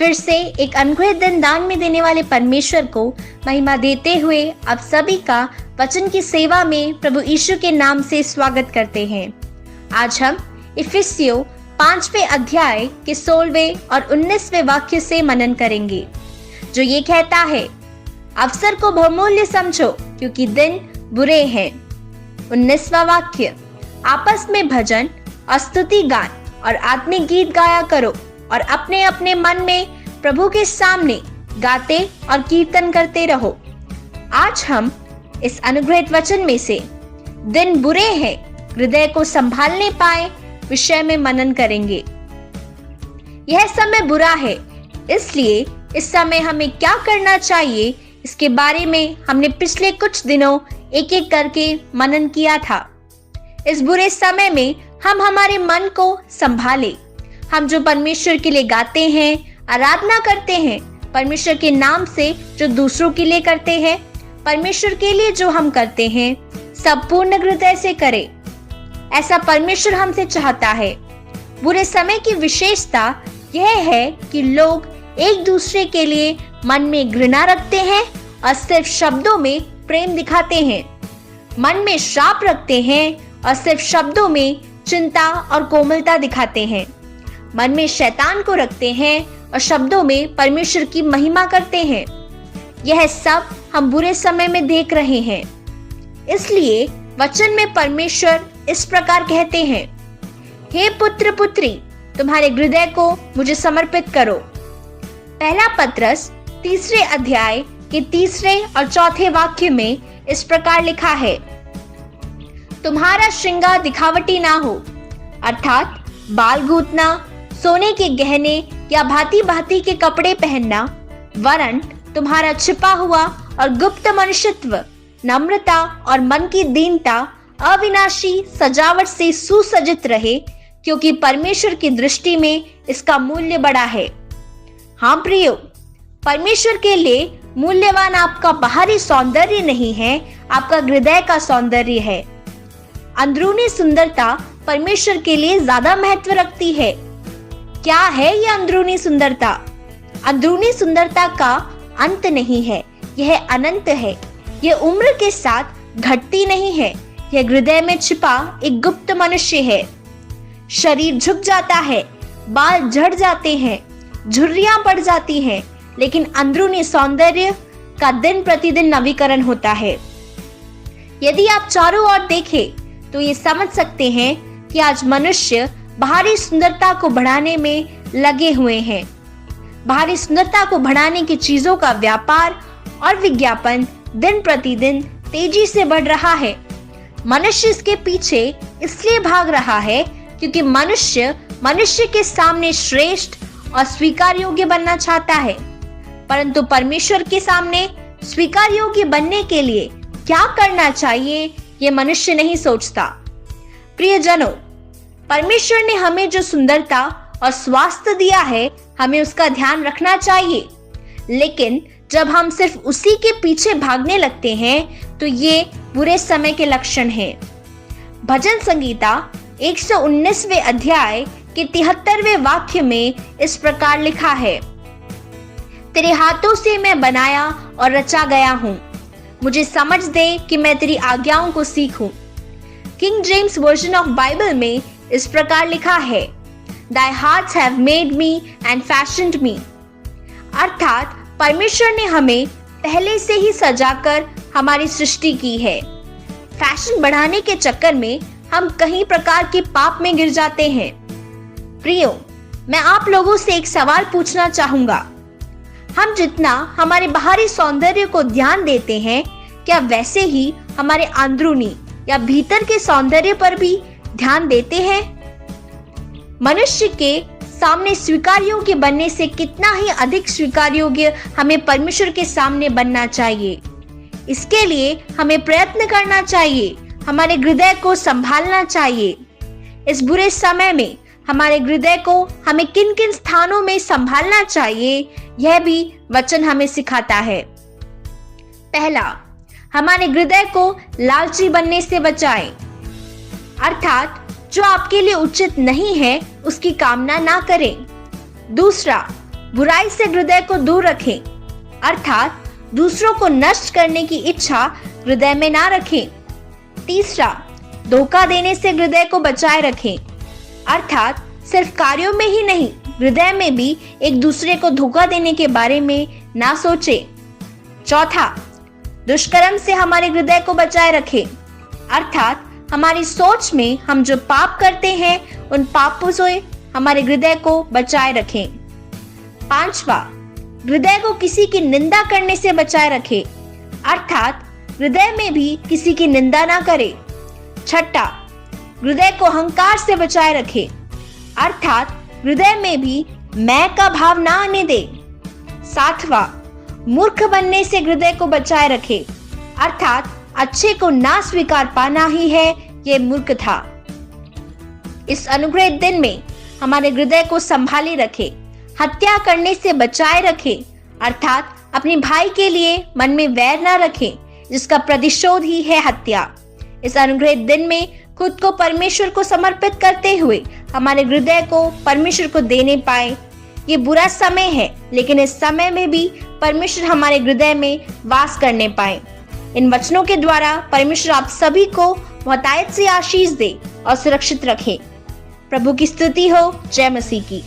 फिर से एक अनुग्रहित दिन दान में देने वाले परमेश्वर को महिमा देते हुए आप सभी का वचन की सेवा में प्रभु यीशु के नाम से स्वागत करते हैं। आज हम इफिसियों 5वें अध्याय के 16वें और 19वें वाक्य से मनन करेंगे, जो ये कहता है, अवसर को बहुमूल्य समझो क्योंकि दिन बुरे हैं। 19वां वाक्य, आपस में भजन और स्तुति गान और आत्मिक गीत गाया करो और अपने अपने मन में प्रभु के सामने गाते और कीर्तन करते रहो। आज हम इस अनुग्रहित वचन में से दिन बुरे हैं, हृदय को संभालने पाए विषय में मनन करेंगे। यह समय बुरा है, इसलिए इस समय हमें क्या करना चाहिए, इसके बारे में हमने पिछले कुछ दिनों एक एक करके मनन किया था। इस बुरे समय में हम हमारे मन को संभाले। हम जो परमेश्वर के लिए गाते हैं, आराधना करते हैं, परमेश्वर के नाम से जो दूसरों के लिए करते हैं, परमेश्वर के लिए जो हम करते हैं, सब पूर्ण हृदय से करें। ऐसा परमेश्वर हमसे चाहता है। बुरे समय की विशेषता यह है कि लोग एक दूसरे के लिए मन में घृणा रखते हैं और सिर्फ शब्दों में प्रेम दिखाते हैं, मन में श्राप रखते हैं और सिर्फ शब्दों में चिंता और कोमलता दिखाते हैं, मन में शैतान को रखते हैं और शब्दों में परमेश्वर की महिमा करते हैं। यह सब हम बुरे समय में देख रहे हैं। इसलिए वचन में परमेश्वर इस प्रकार कहते हैं, हे पुत्र पुत्री, तुम्हारे हृदय को मुझे समर्पित करो। पहला पत्रस 3 अध्याय के 3 और 4 वाक्य में इस प्रकार लिखा है, तुम्हारा श्रृंगार दिखावटी ना हो, अर्थात बाल गूंथना, सोने के गहने या भांति भांति के कपड़े पहनना, वरन तुम्हारा छिपा हुआ और गुप्त मनुष्यत्व नम्रता और मन की दीनता अविनाशी सजावट से सुसज्जित रहे, क्योंकि परमेश्वर की दृष्टि में इसका मूल्य बड़ा है। हाँ प्रियो, परमेश्वर के लिए मूल्यवान आपका बाहरी सौंदर्य नहीं है, आपका हृदय का सौंदर्य है। अंदरूनी सुंदरता परमेश्वर के लिए ज्यादा महत्व रखती है। क्या है यह अंदरूनी सुंदरता? अंदरूनी सुंदरता का अंत नहीं है, यह अनंत है। यह उम्र के साथ घटती नहीं है, यह हृदय में छिपा एक गुप्त मनुष्य है। शरीर झुक जाता है, बाल झड़ जाते हैं, झुर्रियां पड़ जाती हैं, लेकिन अंदरूनी सौंदर्य का दिन प्रतिदिन नवीकरण होता है। यदि आप चारों ओर देखें तो ये समझ सकते हैं कि आज मनुष्य बाहरी सुंदरता को बढ़ाने में लगे हुए हैं। बाहरी सुंदरता को बढ़ाने की चीजों का व्यापार और विज्ञापन दिन प्रतिदिन तेजी से बढ़ रहा है। मनुष्य इसके पीछे इसलिए भाग रहा है क्योंकि मनुष्य के सामने श्रेष्ठ और स्वीकार योग्य बनना चाहता है, परंतु परमेश्वर के सामने स्वीकार योग्य बनने के लिए क्या करना चाहिए, ये मनुष्य नहीं सोचता। प्रियजनों, परमेश्वर ने हमें जो सुंदरता और स्वास्थ्य दिया है, हमें उसका ध्यान रखना चाहिए। लेकिन जब हम सिर्फ उसी के पीछे भागने लगते हैं तो ये बुरे समय के लक्षण हैं। भजन संगीता 119वें अध्याय के 73वें वाक्य में इस प्रकार लिखा है, तेरे हाथों से मैं बनाया और रचा गया हूँ, मुझे समझ दे कि मैं तेरी आज्ञाओं को सीखूं। King James version of Bible में इस प्रकार लिखा है, Thy hearts have made me and fashioned me। अर्थात परमेश्वर ने हमें पहले से ही सजाकर हमारी सृष्टि की है। फैशन बढ़ाने के चक्कर में हम कई प्रकार के पाप में गिर जाते हैं। प्रियो, मैं आप लोगों से एक सवाल पूछना चाहूंगा। हम जितना हमारे बाहरी सौंदर्य को ध्यान देते हैं, क्या वैसे ही हमारे अंदरूनी या भीतर के सौंदर्य पर भी ध्यान देते हैं? मनुष्य के सामने स्वीकार योग्य बनने से कितना ही अधिक स्वीकार योग्य हमें परमेश्वर के सामने बनना चाहिए। इसके लिए हमें प्रयत्न करना चाहिए, हमारे हृदय को संभालना चाहिए। इस बुरे समय में हमारे हृदय को हमें किन किन स्थानों में संभालना चाहिए, यह भी वचन हमें सिखाता है। पहला, हमारे हृदय को लालची बनने से बचाएं, अर्थात जो आपके लिए उचित नहीं है उसकी कामना ना करें। दूसरा, बुराई से हृदय को दूर रखें, अर्थात दूसरों को नष्ट करने की इच्छा हृदय में ना रखें। तीसरा, धोखा देने से हृदय को बचाए रखें, अर्थात सिर्फ कार्यों में ही नहीं, हृदय में भी एक दूसरे को धोखा देने के बारे में ना सोचें। चौथा, दुष्कर्म से हमारे हृदय को बचाए रखें, अर्थात हमारी सोच में हम जो पाप करते हैं उन पापों से हमारे हृदय को बचाए रखें। पांचवा, हृदय को किसी की निंदा करने से बचाए रखें, अर्थात हृदय में भी किसी की निंदा ना करें। छठा, हृदय को अहंकार से बचाए रखें, अर्थात हृदय में भी मैं का भाव ना आने दे। सातवां, मूर्ख बनने से हृदय को बचाए रखें, अर्थात अच्छे को ना स्वीकार पाना ही है ये मूर्ख था। इस अनुग्रहित दिन में हमारे हृदय को संभाले रखें, हत्या करने से बचाए रखें, अर्थात अपने भाई के लिए मन में वैर ना रखें जिसका प्रतिशोध ही है हत्या। इस अनुग्रहित दिन में खुद को परमेश्वर को समर्पित करते हुए हमारे हृदय को परमेश्वर को देने पाए। ये बुरा समय है, लेकिन इस समय में भी परमेश्वर हमारे हृदय में वास करने पाए। इन वचनों के द्वारा परमेश्वर आप सभी को बहुतायत से आशीष दे और सुरक्षित रखे। प्रभु की स्तुति हो। जय मसीह की।